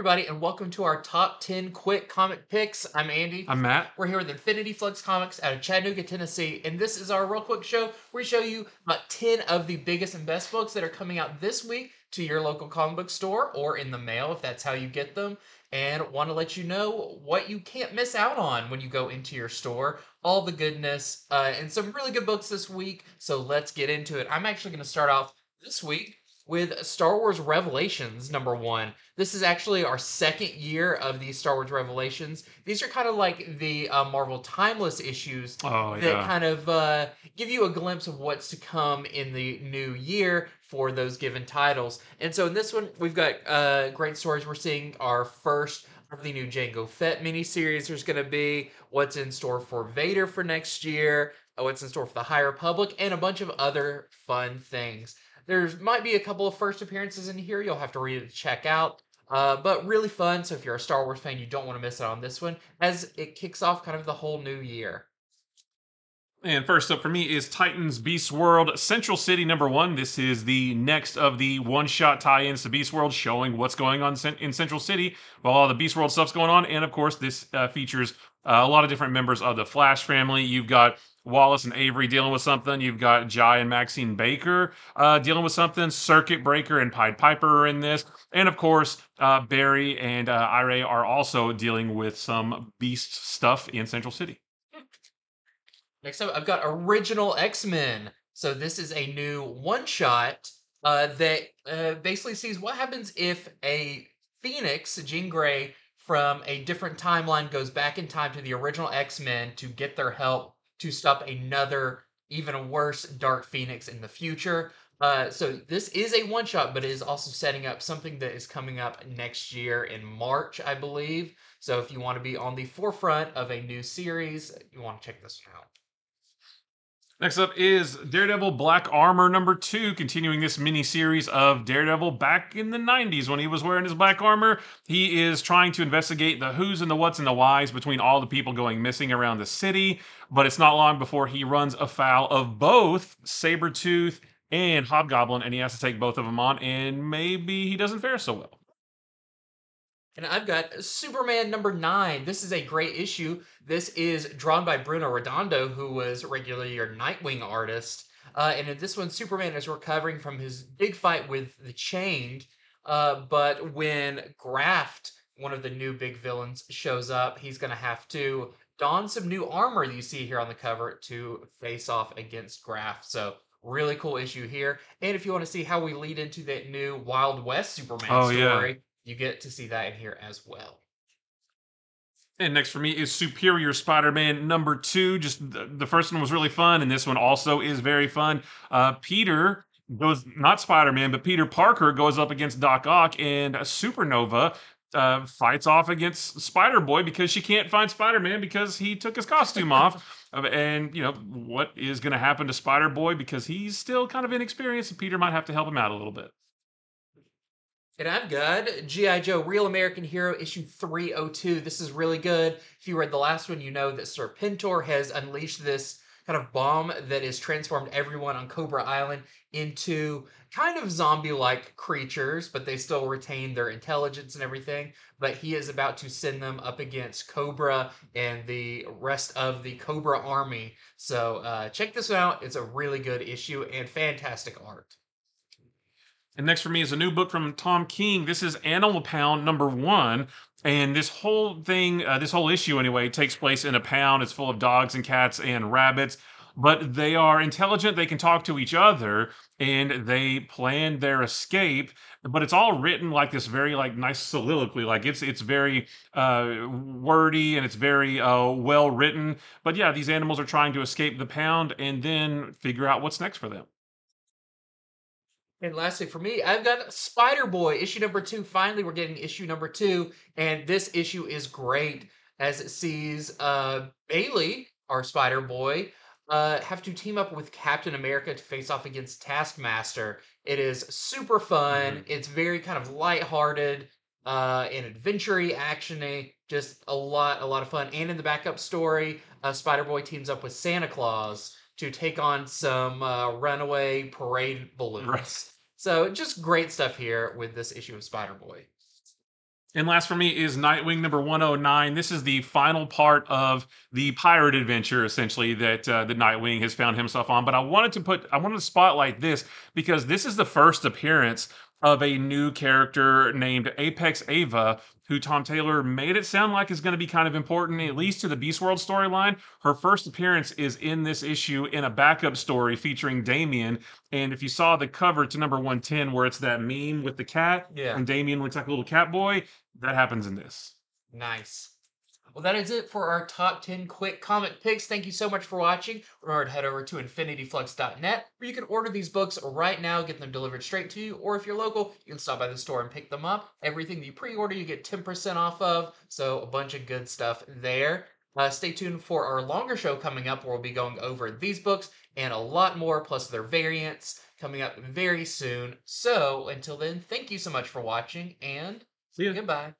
everybody, and welcome to our top 10 quick comic picks. I'm Andy. I'm Matt. We're here with Infinity Flux Comics out of Chattanooga, Tennessee, and this is our real quick show where we show you about 10 of the biggest and best books that are coming out this week to your local comic book store or in the mail if that's how you get them. And want to let you know what you can't miss out on when you go into your store. All the goodness and some really good books this week. So let's get into it. I'm actually going to start off this week with Star Wars Revelations #1. This is actually our second year of these Star Wars Revelations. These are kind of like the Marvel Timeless issues Oh that yeah. kind of give you a glimpse of what's to come in the new year for those given titles. And so in this one, we've got great stories. We're seeing our first of the new Jango Fett miniseries. There's going to be what's in store for Vader for next year, what's in store for the High Republic, and a bunch of other fun things. There might be a couple of first appearances in here you'll have to read to check out. But really fun. So if you're a Star Wars fan, you don't want to miss out on this one as it kicks off kind of the whole new year. And first up for me is Titans Beast World Central City #1. This is the next of the one-shot tie-ins to Beast World, showing what's going on in Central City while all the Beast World stuff's going on. And of course, this features a lot of different members of the Flash family. You've got Wallace and Avery dealing with something. You've got Jai and Maxine Baker dealing with something. Circuit Breaker and Pied Piper are in this. And of course, Barry and Ira are also dealing with some Beast stuff in Central City. Next up, I've got Original X-Men. So this is a new one-shot that basically sees what happens if a Phoenix, Jean Grey, from a different timeline goes back in time to the original X-Men to get their help to stop another, even worse, Dark Phoenix in the future. So this is a one-shot, but it is also setting up something that is coming up next year in March, I believe. So if you want to be on the forefront of a new series, you want to check this one out. Next up is Daredevil Black Armor #2, continuing this mini series of Daredevil back in the 90s when he was wearing his black armor. He is trying to investigate the who's and the what's and the whys between all the people going missing around the city, but it's not long before he runs afoul of both Sabretooth and Hobgoblin, and he has to take both of them on, and maybe he doesn't fare so well. And I've got Superman #9. This is a great issue. This is drawn by Bruno Redondo, who was regularly your Nightwing artist. And in this one, Superman is recovering from his big fight with the Chained. But when Graft, one of the new big villains, shows up, he's going to have to don some new armor that you see here on the cover to face off against Graft. So really cool issue here. And if you want to see how we lead into that new Wild West Superman Oh yeah. story, you get to see that in here as well. And next for me is Superior Spider-Man #2. Just the first one was really fun, and this one also is very fun. Peter goes, not Spider-Man, but Peter Parker goes up against Doc Ock, and Supernova fights off against Spider-Boy because she can't find Spider-Man because he took his costume off. And, what is going to happen to Spider-Boy because he's still kind of inexperienced, and Peter might have to help him out a little bit. And I've got G.I. Joe Real American Hero issue 302. This is really good. If you read the last one, you know that Serpentor has unleashed this kind of bomb that has transformed everyone on Cobra Island into kind of zombie-like creatures, but they still retain their intelligence and everything. But he is about to send them up against Cobra and the rest of the Cobra army. So check this out. It's a really good issue and fantastic art. And next for me is a new book from Tom King. This is Animal Pound #1. And this whole thing, this whole issue anyway, takes place in a pound. It's full of dogs and cats and rabbits, but they are intelligent. They can talk to each other and they plan their escape. But it's all written like this very like nice soliloquy. Like it's very wordy and it's very well written. But yeah, these animals are trying to escape the pound and then figure out what's next for them. And lastly, for me, I've got Spider Boy issue #2. Finally, we're getting issue #2, and this issue is great as it sees Bailey, our Spider Boy, have to team up with Captain America to face off against Taskmaster. It is super fun. Mhm. It's very kind of lighthearted and adventure-y, action-y. Just a lot of fun. And in the backup story, Spider Boy teams up with Santa Claus to take on some runaway parade Right. balloons. So just great stuff here with this issue of Spider Boy. And last for me is Nightwing number 109. This is the final part of the pirate adventure, essentially, that the Nightwing has found himself on. But I wanted to spotlight this because this is the first appearance of a new character named Apex Ava, who Tom Taylor made it sound like is going to be kind of important, at least to the Beast World storyline. Her first appearance is in this issue in a backup story featuring Damien. And if you saw the cover to number 110, where it's that meme with the cat, Yeah. and Damien looks like a little cat boy, that happens in this. Nice. Well, that is it for our top 10 quick comic picks. Thank you so much for watching. Remember to head over to infinityflux.net where you can order these books right now, get them delivered straight to you, or if you're local, you can stop by the store and pick them up. Everything that you pre-order, you get 10% off of, so a bunch of good stuff there. Stay tuned for our longer show coming up where we'll be going over these books and a lot more, plus their variants coming up very soon. So until then, thank you so much for watching, and See ya. goodbye.